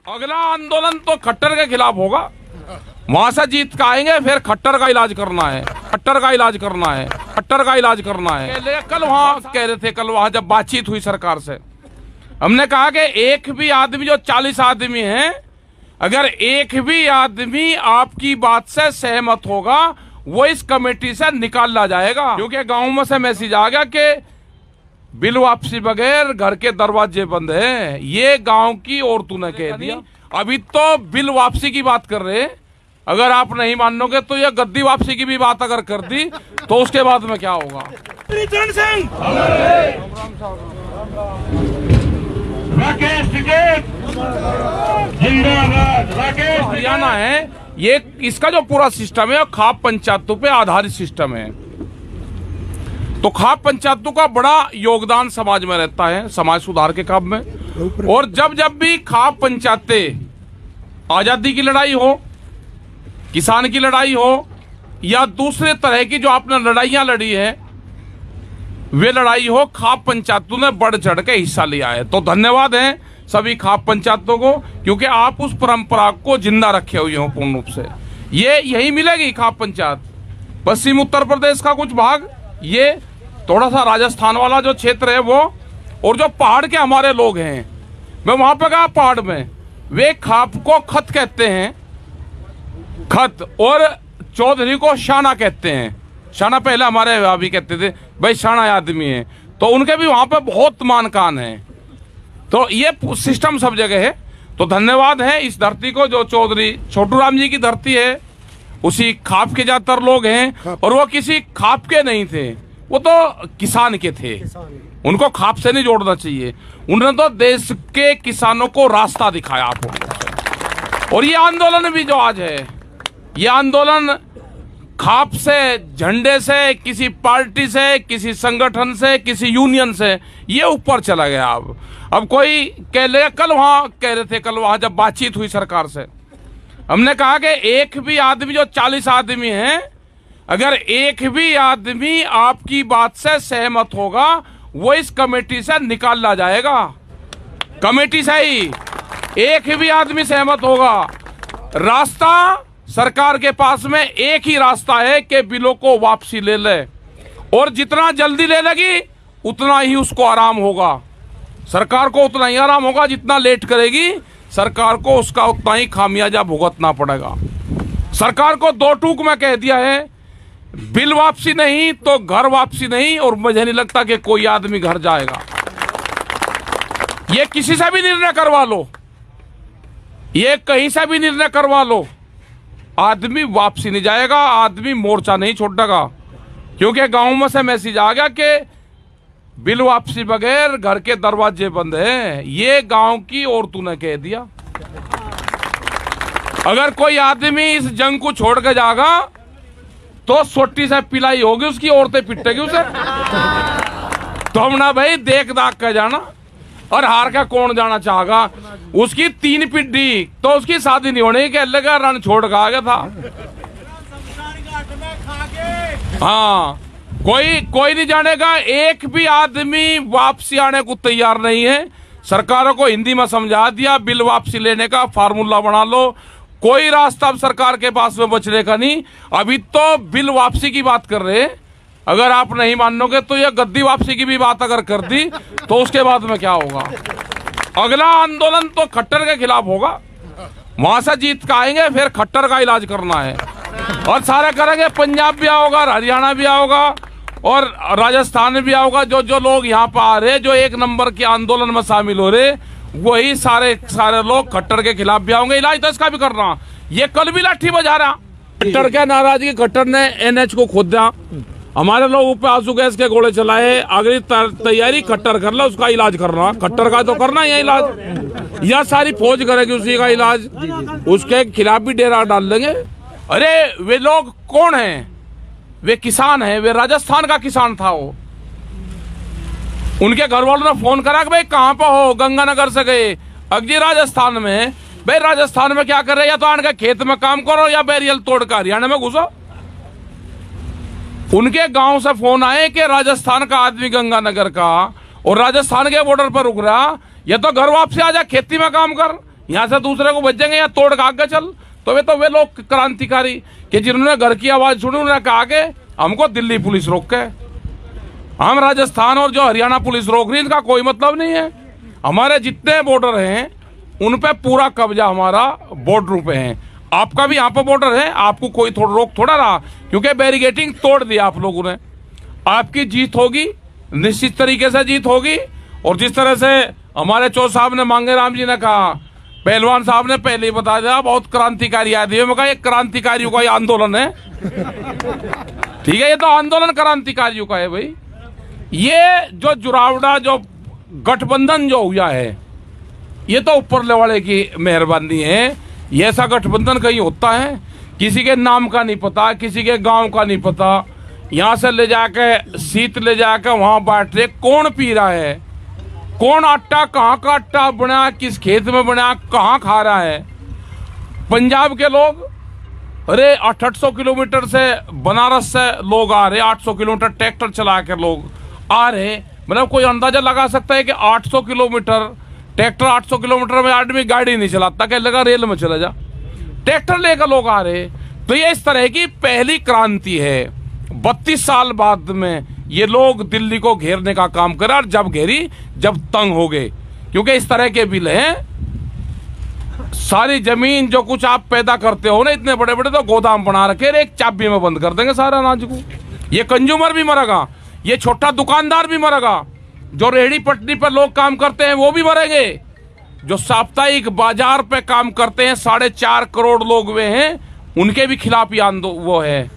अगला आंदोलन तो खट्टर के खिलाफ होगा। वहां से जीत के आएंगे, फिर खट्टर का इलाज करना है, खट्टर का इलाज करना है, खट्टर का इलाज करना है। कल वहां कह रहे थे, कल वहां जब बातचीत हुई सरकार से, हमने कहा कि एक भी आदमी, जो 40 आदमी हैं, अगर एक भी आदमी आपकी बात से सहमत होगा वो इस कमेटी से निकाला जाएगा। क्योंकि गांव में से मैसेज आ गया कि बिल वापसी बगैर घर के दरवाजे बंद हैं। ये गांव की औरतों ने कह दिया। अभी तो बिल वापसी की बात कर रहे हैं, अगर आप नहीं मानोगे तो ये गद्दी वापसी की भी बात अगर कर दी तो उसके बाद में क्या होगा। हरियाणा है ये, इसका जो पूरा सिस्टम है खाप पंचायतों पे आधारित सिस्टम है। तो खाप पंचायतों का बड़ा योगदान समाज में रहता है, समाज सुधार के काम में। और जब भी खाप पंचायतें, आजादी की लड़ाई हो, किसान की लड़ाई हो, या दूसरे तरह की जो आपने लड़ाइयां लड़ी है, वे लड़ाई हो, खाप पंचायतों ने बढ़ चढ़ के हिस्सा लिया है। तो धन्यवाद है सभी खाप पंचायतों को, क्योंकि आप उस परंपरा को जिंदा रखे हुए हो पूर्ण रूप से। ये यही मिलेगी खाप पंचायत। पश्चिम उत्तर प्रदेश का कुछ भाग, ये थोड़ा सा राजस्थान वाला जो क्षेत्र है वो, और जो पहाड़ के हमारे लोग हैं, मैं वहां पे गया पहाड़ में, वे खाप को खत कहते हैं, खत, और चौधरी को शाना कहते हैं। शाना पहले हमारे भाभी कहते थे, भाई शाना आदमी है, तो उनके भी वहां पे बहुत मान कान है। तो ये सिस्टम सब जगह है। तो धन्यवाद है इस धरती को, जो चौधरी छोटू राम जी की धरती है, उसी खाप के ज्यादातर लोग हैं, और वो किसी खाप के नहीं थे, वो तो किसान के थे। उनको खाप से नहीं जोड़ना चाहिए। उन्होंने तो देश के किसानों को रास्ता दिखाया आपको। और ये आंदोलन भी जो आज है, ये आंदोलन खाप से, झंडे से, किसी पार्टी से, किसी संगठन से, किसी यूनियन से, ये ऊपर चला गया। अब कोई कह ले, कल वहां कह रहे थे, कल वहां जब बातचीत हुई सरकार से, हमने कहा कि एक भी आदमी, जो 40 आदमी हैं, अगर एक भी आदमी आपकी बात से सहमत होगा वो इस कमेटी से निकाला जाएगा। कमेटी से ही एक भी आदमी सहमत होगा। रास्ता सरकार के पास में एक ही रास्ता है कि बिलों को वापसी ले ले, और जितना जल्दी ले लेगी उतना ही उसको आराम होगा। सरकार को उतना ही आराम होगा, जितना लेट करेगी सरकार को उसका उतना ही खामियाजा भुगतना पड़ेगा। सरकार को दो टूक में कह दिया है, बिल वापसी नहीं तो घर वापसी नहीं, और मुझे नहीं लगता कि कोई आदमी घर जाएगा। ये किसी से भी निर्णय करवा लो, ये कहीं से भी निर्णय करवा लो, आदमी वापसी नहीं जाएगा, आदमी मोर्चा नहीं छोड़ेगा। क्योंकि गांव में से मैसेज आ गया कि बिल वापसी बगैर घर के दरवाजे बंद हैं। ये गांव की औरतों ने कह दिया। अगर कोई आदमी इस जंग को छोड़ के जाएगा तो सोटी से पिलाई होगी उसकी, औरतें पिटेगी उसे। तो हम ना भाई देख दाख कर जाना, और हार का कौन जाना चाहेगा। उसकी 3 पीढ़ी तो उसकी शादी नहीं होने के अल्लाह का रन छोड़ के आ गया था। हाँ, कोई नहीं जानेगा। एक भी आदमी वापसी आने को तैयार नहीं है। सरकारों को हिंदी में समझा दिया, बिल वापसी लेने का फार्मूला बना लो। कोई रास्ता अब सरकार के पास में बचने का नहीं। अभी तो बिल वापसी की बात कर रहे हैं, अगर आप नहीं मानोगे तो ये गद्दी वापसी की भी बात अगर कर दी तो उसके बाद में क्या होगा। अगला आंदोलन तो खट्टर के खिलाफ होगा। वहां से जीत के आएंगे, फिर खट्टर का इलाज करना है, और सारे करेंगे। पंजाब भी आओगा, हरियाणा भी आओगा, और राजस्थान भी आओगा। जो लोग यहाँ पर आ रहे, जो 1 नंबर के आंदोलन में शामिल हो रहे, वही सारे लोग खट्टर के खिलाफ भी आओगे। इलाज तो इसका भी कर रहा। ये कल भी लाठी बजा रहा। खट्टर के नाराजगी, खट्टर ने NH को खोद दिया। हमारे लोग ऊपर आंसू गैस के गोले चलाए। अगली तैयारी खट्टर कर ला, उसका इलाज करना। खट्टर का तो करना है इलाज, या सारी फौज करेगी उसी का इलाज। उसके खिलाफ भी डेरा डाल देंगे। अरे वे लोग कौन हैं? वे किसान हैं। वे राजस्थान का किसान था। वो उनके घर वालों ने फोन करा कि भाई कहाँ पे हो? गंगानगर से गए। अगजी राजस्थान में। भाई राजस्थान में क्या कर रहे? या तो आने के खेत में काम करो, या बैरियल तोड़कर हरियाणा में घुसो। उनके गांव से फोन आए कि राजस्थान का आदमी गंगानगर का, और राजस्थान के बॉर्डर पर रुक रहा, या तो घर वापसी आ जा खेती में काम कर, यहाँ से दूसरे को बचेंगे या तोड़ के आगे चल। तो वे लोग क्रांतिकारी कि जिन्होंने घर की आवाज सुनी, उन्होंने कहा कि हमको दिल्ली पुलिस रोक के, हम राजस्थान और जो हरियाणा पुलिस रोक रही, इनका कोई मतलब नहीं है। हमारे जितने बॉर्डर हैं उन पे पूरा कब्जा हमारा बॉर्डर पे है। आपका भी यहाँ पे बॉर्डर है, आपको कोई रोक थोड़ा रहा, क्योंकि बैरिगेटिंग तोड़ दिया आप लोगों ने। आपकी जीत होगी, निश्चित तरीके से जीत होगी। और जिस तरह से हमारे चौ साहब ने, मांगेराम जी ने कहा, पहलवान साहब ने पहले ही बता दिया, बहुत क्रांतिकारी आदमी है। मैं कहा, ये क्रांतिकारियों का ये आंदोलन है। ठीक है, ये तो आंदोलन क्रांतिकारियों का है भाई। ये जो जुरावड़ा जो गठबंधन जो हुआ है, ये तो ऊपर वाले की मेहरबानी है। ये ऐसा गठबंधन कहीं होता है? किसी के नाम का नहीं पता, किसी के गांव का नहीं पता। यहाँ से ले जाके सीट ले जाके वहां बांट रहे, कौन पी रहा है, कौन आटा, कहाँ का आटा बना, किस खेत में बना, कहाँ खा रहा है। पंजाब के लोग, अरे 800 किलोमीटर से बनारस से लोग आ रहे, 800 किलोमीटर ट्रैक्टर चला के लोग आ रहे। मतलब कोई अंदाजा लगा सकता है कि 800 किलोमीटर ट्रैक्टर, 800 किलोमीटर में आदमी गाड़ी नहीं चलाता, कह लगा रेल में चला जा, ट्रैक्टर लेकर लोग आ रहे। तो ये इस तरह की पहली क्रांति है। 32 साल बाद में ये लोग दिल्ली को घेरने का काम करा, और जब घेरी, जब तंग हो गए, क्योंकि इस तरह के बिल हैं। सारी जमीन जो कुछ आप पैदा करते हो ना, इतने बड़े बड़े तो गोदाम बना रखे, एक चाबी में बंद कर देंगे सारा अनाज को। ये कंज्यूमर भी मरेगा, ये छोटा दुकानदार भी मरेगा, जो रेहड़ी पटरी पर लोग काम करते हैं वो भी मरेंगे, जो साप्ताहिक बाजार पे काम करते हैं 4.5 करोड़ लोग वे हैं, उनके भी खिलाफ ये वो है,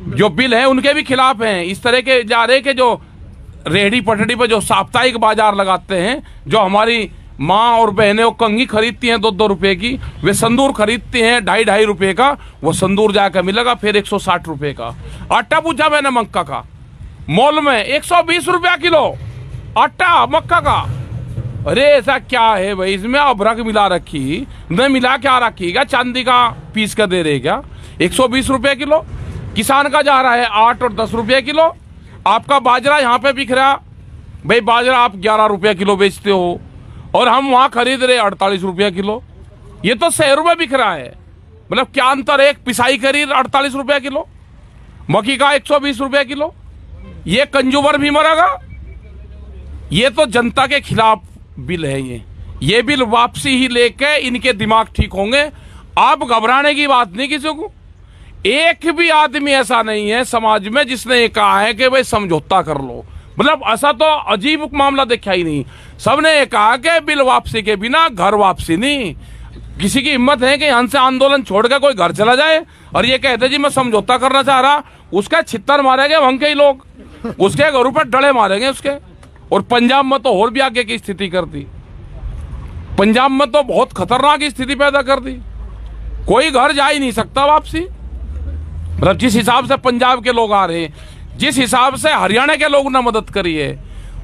जो बिल है उनके भी खिलाफ हैं। इस तरह के जा रहे कि जो रेहड़ी पटड़ी पे जो साप्ताहिक बाजार लगाते हैं, जो हमारी माँ और बहनें वो कंघी खरीदती हैं 2-2 रुपए की, वे संदूर खरीदती हैं 2.5 रुपए का, वो संदूर जाकर मिलेगा फिर 160 रुपए का। आटा पूछा मैंने मक्का का, मॉल में 120 रुपया किलो आटा मक्का का। अरे ऐसा क्या है भाई, इसमें अभ्रक मिला रखी, नहीं मिला क्या रखी, क्या चांदी का पीस का दे रहे क्या? 120 रुपए किलो। किसान का जा रहा है 8 और 10 रुपए किलो। आपका बाजरा यहाँ पे बिक रहा, भाई बाजरा आप 11 रुपया किलो बेचते हो, और हम वहां खरीद रहे 48 रुपया किलो। ये तो शहरों में बिक रहा है। मतलब क्या अंतर है? एक पिसाई खरीद 48 रुपया किलो, मक्की का 120 रुपया किलो। ये कंज्यूमर भी मरेगा। ये तो जनता के खिलाफ बिल है। ये बिल वापसी ही लेके इनके दिमाग ठीक होंगे। आप घबराने की बात नहीं किसी को। एक भी आदमी ऐसा नहीं है समाज में जिसने ये कहा है कि भाई समझौता कर लो। मतलब ऐसा तो अजीब मामला देखा ही नहीं। सबने ये कहा कि बिल वापसी के बिना घर वापसी नहीं। किसी की हिम्मत है कि यहाँ से आंदोलन छोड़ के कोई घर चला जाए और ये कहते जी मैं समझौता करना चाह रहा, उसका छित्तर मारेंगे वहां के ही लोग, उसके घरों पर डले मारेंगे उसके। और पंजाब में तो और भी आगे की स्थिति कर दी। पंजाब में तो बहुत खतरनाक स्थिति पैदा कर दी, कोई घर जा ही नहीं सकता वापसी। मतलब जिस हिसाब से पंजाब के लोग आ रहे हैं, जिस हिसाब से हरियाणा के लोग ने मदद करी है,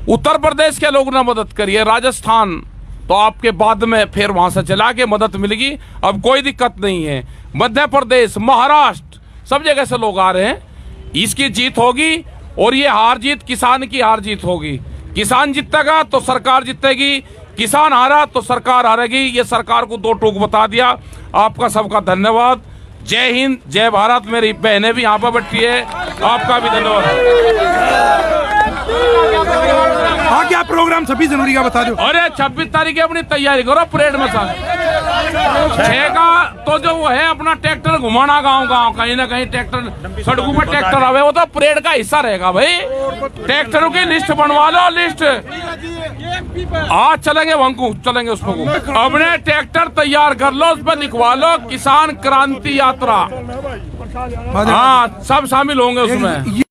उत्तर प्रदेश के लोग ने मदद करी है, राजस्थान तो आपके बाद में फिर वहां से चला के मदद मिलेगी, अब कोई दिक्कत नहीं है। मध्य प्रदेश, महाराष्ट्र, सब जगह से लोग आ रहे हैं। इसकी जीत होगी और ये हार जीत किसान की हार जीत होगी। किसान जीतेगा तो सरकार जीतेगी, किसान हारा तो सरकार हारेगी। ये सरकार को 2 टूक बता दिया। आपका सबका धन्यवाद। जय हिंद, जय भारत। मेरी बहनें भी यहाँ पर बैठी है, आपका भी धन्यवाद। हाँ, क्या प्रोग्राम 26 जनवरी का बता दो। अरे 26 तारीख की अपनी तैयारी करो, परेड में साथ 6 का तो जो वो है अपना ट्रैक्टर घुमाना गांव गांव, कहीं ना कहीं ट्रैक्टर सड़कों पर ट्रैक्टर आवे, वो तो परेड का हिस्सा रहेगा भाई। ट्रैक्टरों की लिस्ट बनवा लो, लिस्ट आज चलेंगे वंकू, चलेंगे उसको। अपने ट्रैक्टर तैयार कर लो, उस पर लिखवा लो किसान क्रांति यात्रा। हाँ, सब शामिल होंगे उसमें।